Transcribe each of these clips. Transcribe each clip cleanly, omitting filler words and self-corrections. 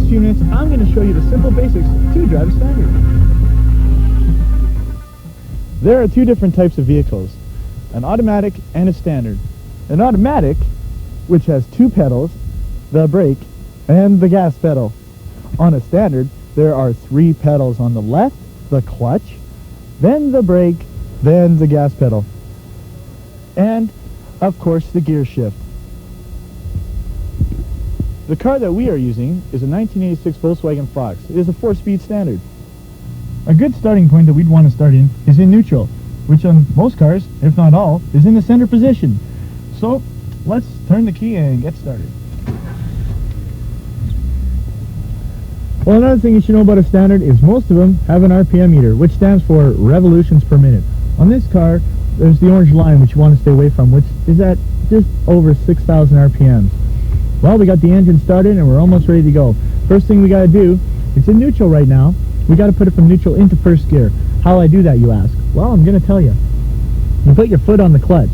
next few minutes, I'm going to show you the simple basics to drive a standard. There are two different types of vehicles, an automatic and a standard. An automatic, which has two pedals, the brake, and the gas pedal. On a standard, there are three pedals. On the left, the clutch, then the brake, then the gas pedal, and of course the gear shift. The car that we are using is a 1986 Volkswagen Fox. It is a 4-speed standard. A good starting point that we'd want to start in is in neutral, which on most cars, if not all, is in the center position. So let's turn the key and get started. Well, another thing you should know about a standard is most of them have an RPM meter, which stands for revolutions per minute. On this car, there's the orange line, which you want to stay away from, which is at just over 6,000 RPMs. Well, we got the engine started and we're almost ready to go. First thing we got to do, it's in neutral right now. We got to put it from neutral into first gear. How do I do that, you ask? Well, I'm going to tell you. You put your foot on the clutch,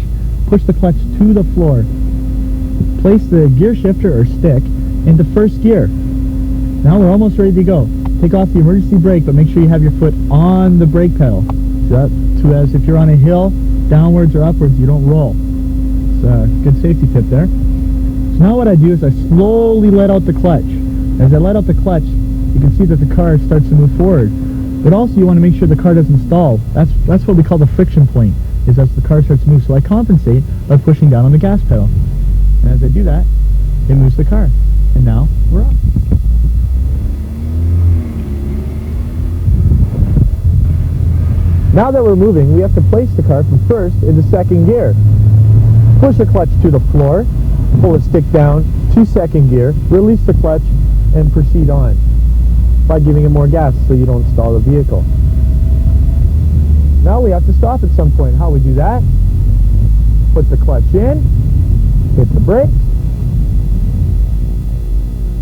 push the clutch to the floor, place the gear shifter or stick into first gear. Now we're almost ready to go. Take off the emergency brake, but make sure you have your foot on the brake pedal, so as if you're on a hill, downwards or upwards, you don't roll. It's a good safety tip there. So now what I do is I slowly let out the clutch. As I let out the clutch, you can see that the car starts to move forward. But also you want to make sure the car doesn't stall. That's what we call the friction point, is as the car starts to move. So I compensate by pushing down on the gas pedal. And as I do that, it moves the car. And now we're up. Now that we're moving, we have to place the car from first into second gear. Push the clutch to the floor, pull the stick down to second gear, release the clutch, and proceed on by giving it more gas so you don't stall the vehicle. Now we have to stop at some point. How we do that? Put the clutch in, hit the brake,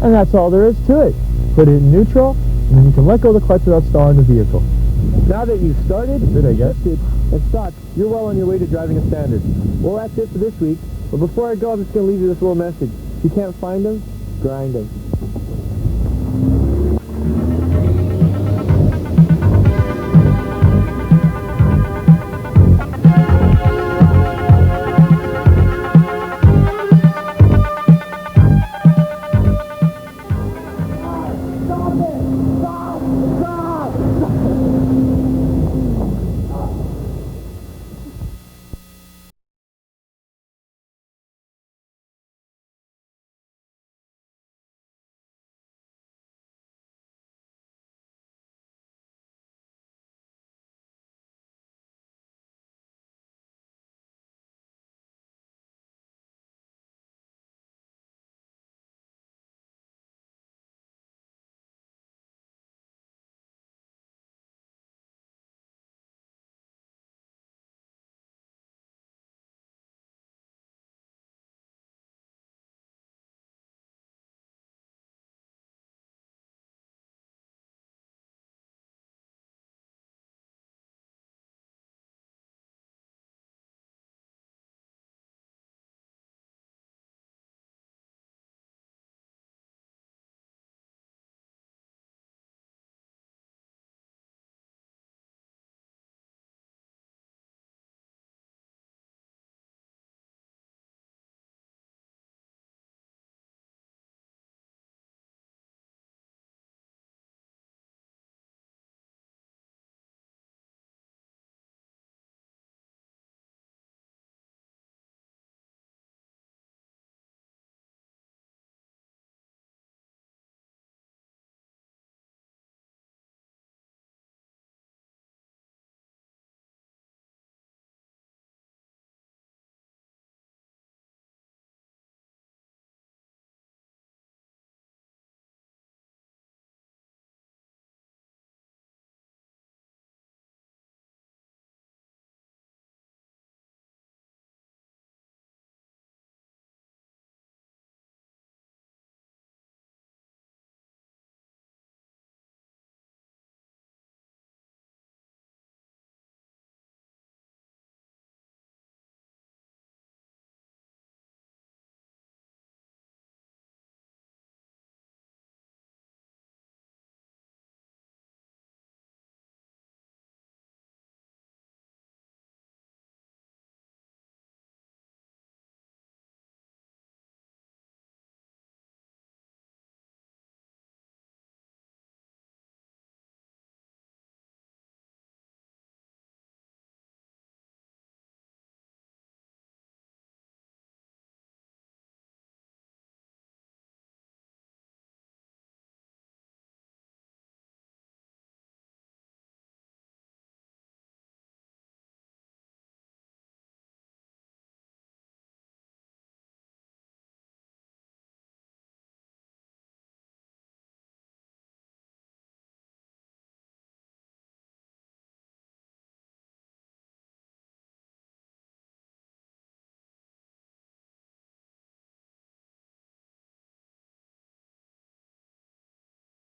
and that's all there is to it. Put it in neutral, and then you can let go of the clutch without stalling the vehicle. Now that you've started, and stopped, you're well on your way to driving a standard. Well, that's it for this week. But before I go, I'm just going to leave you this little message. If you can't find them, grind them.